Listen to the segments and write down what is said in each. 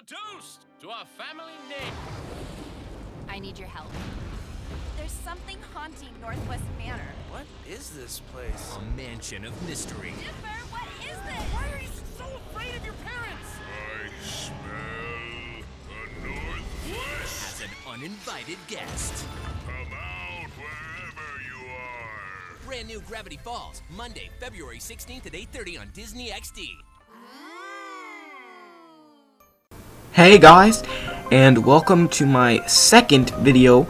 A toast to our family name. I need your help. There's something haunting Northwest Manor. What is this place? A mansion of mystery. Dipper, what is this? Why are you so afraid of your parents? I smell the Northwest. As an uninvited guest. Come out wherever you are. Brand new Gravity Falls, Monday, February 16th at 8:30 on Disney XD. Hey guys, and welcome to my second video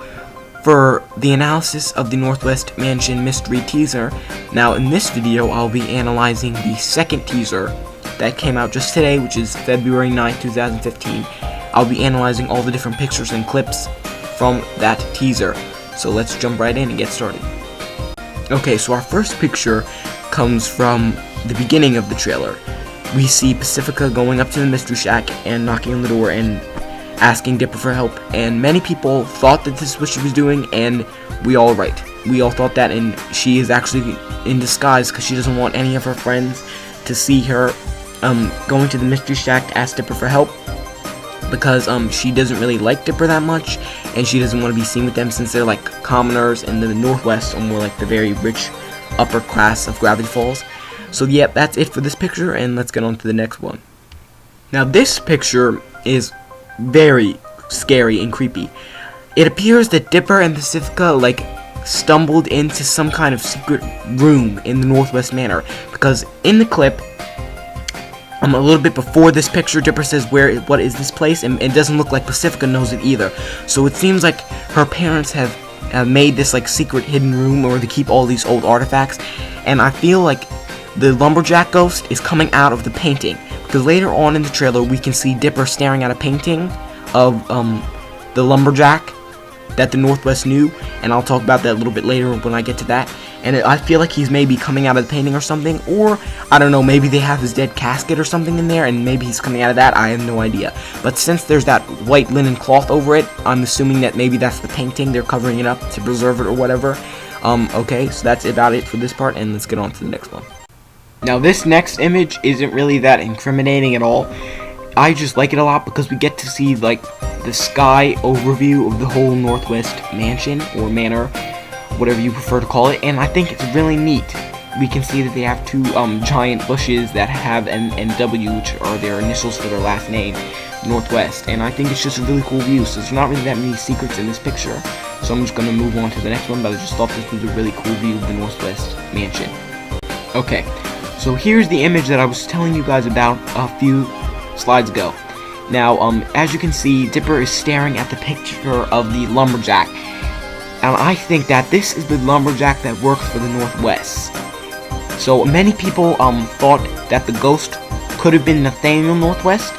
for the analysis of the Northwest Mansion mystery teaser. Now in this video I'll be analyzing the second teaser that came out just today, which is February 9th, 2015. I'll be analyzing all the different pictures and clips from that teaser. So let's jump right in and get started. Okay, so our first picture comes from the beginning of the trailer. We see Pacifica going up to the Mystery Shack and knocking on the door and asking Dipper for help, and many people thought that this is what she was doing, and we all thought that, and she is actually in disguise because she doesn't want any of her friends to see her going to the Mystery Shack to ask Dipper for help, because she doesn't really like Dipper that much, and she doesn't want to be seen with them since they're like commoners, and the Northwest are more like the very rich upper class of Gravity Falls. So yeah, that's it for this picture, and let's get on to the next one. Now this picture is very scary and creepy. It appears that Dipper and Pacifica stumbled into some kind of secret room in the Northwest Manor, because in the clip, a little bit before this picture, Dipper says, what is this place? And it doesn't look like Pacifica knows it either. So it seems like her parents have made this secret hidden room where they keep all these old artifacts, and I feel like the lumberjack ghost is coming out of the painting, because later on in the trailer we can see Dipper staring at a painting of the lumberjack that the Northwest knew, and I'll talk about that a little bit later when I get to that. And I feel like he's maybe coming out of the painting or something, or I don't know, maybe they have his dead casket or something in there and maybe he's coming out of that. I have no idea. But since there's that white linen cloth over it, I'm assuming that maybe that's the painting. They're covering it up to preserve it or whatever. Okay, so that's about it for this part, and let's get on to the next one. Now this next image isn't really that incriminating at all. I just like it a lot because we get to see the sky overview of the whole Northwest Mansion or Manor, whatever you prefer to call it, and I think it's really neat. We can see that they have two giant bushes that have an NW, which are their initials for their last name, Northwest, and I think it's just a really cool view. So there's not really that many secrets in this picture, so I'm just going to move on to the next one, but I just thought this was a really cool view of the Northwest Mansion. Okay. So here's the image that I was telling you guys about a few slides ago. Now, as you can see, Dipper is staring at the picture of the lumberjack. And I think that this is the lumberjack that works for the Northwest. So many people thought that the ghost could have been Nathaniel Northwest,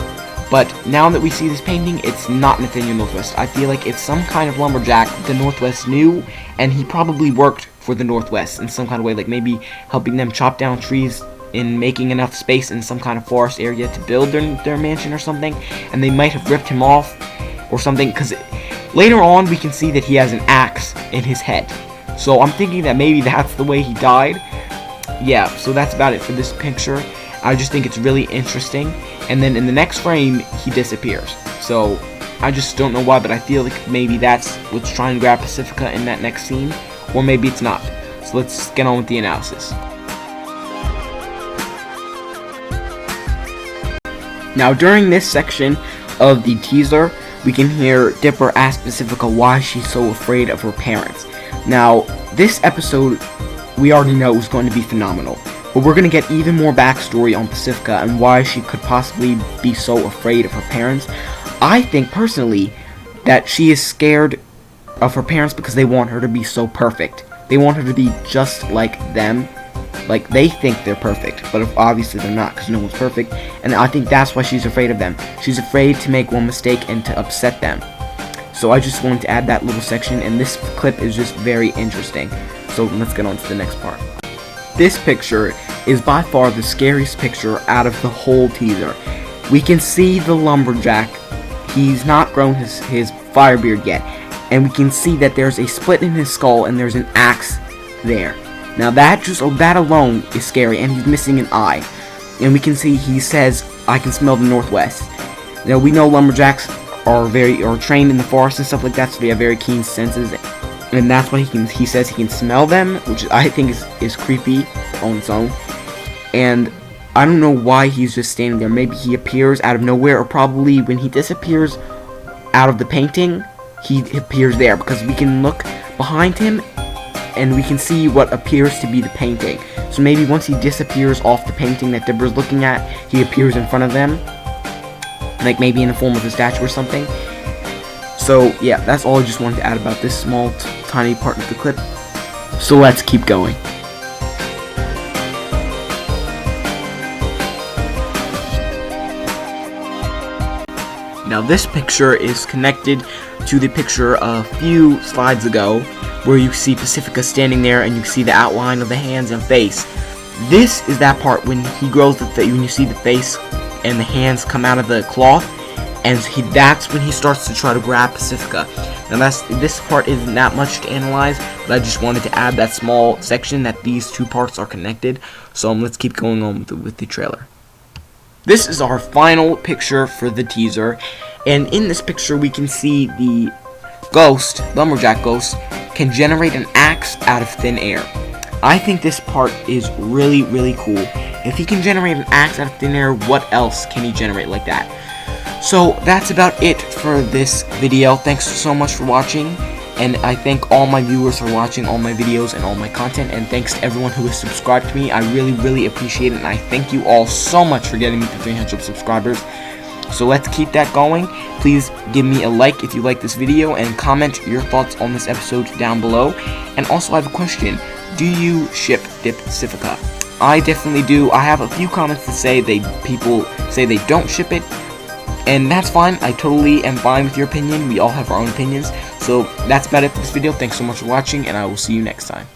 but now that we see this painting, it's not Nathaniel Northwest. I feel like it's some kind of lumberjack the Northwest knew, and he probably worked for the Northwest in some kind of way, like maybe helping them chop down trees in making enough space in some kind of forest area to build their mansion or something, and they might have ripped him off or something, because later on we can see that he has an axe in his head. So I'm thinking that maybe that's the way he died. Yeah, so that's about it for this picture. I just think it's really interesting, and then in the next frame he disappears. So I just don't know why, but I feel like maybe that's what's trying to grab Pacifica in that next scene, or maybe it's not. So let's get on with the analysis. Now during this section of the teaser, we can hear Dipper ask Pacifica why she's so afraid of her parents. Now, this episode, we already know is going to be phenomenal, but we're going to get even more backstory on Pacifica and why she could possibly be so afraid of her parents. I think, personally, that she is scared of her parents because they want her to be so perfect. They want her to be just like them. Like, they think they're perfect, but obviously they're not, because no one's perfect, and I think that's why she's afraid of them. She's afraid to make one mistake and to upset them. So I just wanted to add that little section, and this clip is just very interesting. So let's get on to the next part. This picture is by far the scariest picture out of the whole teaser. We can see the lumberjack. He's not grown his fire beard yet, and we can see that there's a split in his skull and there's an axe there. Now that alone is scary, and he's missing an eye. And we can see he says, "I can smell the Northwest." Now we know lumberjacks are trained in the forest and stuff like that, so they have very keen senses, and that's why he says he can smell them, which I think is creepy on its own. And I don't know why he's just standing there. Maybe he appears out of nowhere, or probably when he disappears out of the painting, he appears there, because we can look behind him and we can see what appears to be the painting. So maybe once he disappears off the painting that Deborah's looking at, he appears in front of them, like maybe in the form of a statue or something. So yeah, that's all I just wanted to add about this small tiny part of the clip. So let's keep going. Now this picture is connected to the picture a few slides ago, where you see Pacifica standing there and you see the outline of the hands and face. This is that part when he grows the face, when you see the face and the hands come out of the cloth, and that's when he starts to try to grab Pacifica. Now this part isn't that much to analyze, but I just wanted to add that small section that these two parts are connected. So let's keep going on with the trailer. This is our final picture for the teaser, and in this picture we can see the lumberjack ghost, can generate an axe out of thin air. I think this part is really, really cool. If he can generate an axe out of thin air, what else can he generate like that? So that's about it for this video. Thanks so much for watching, and I thank all my viewers for watching all my videos and all my content, and thanks to everyone who has subscribed to me. I really, really appreciate it, and I thank you all so much for getting me to 300 subscribers. So let's keep that going. Please give me a like if you like this video, and comment your thoughts on this episode down below. And also I have a question. Do you ship Pacifica? I definitely do. I have a few comments that say people say they don't ship it, and that's fine. I totally am fine with your opinion. We all have our own opinions. So that's about it for this video. Thanks so much for watching, and I will see you next time.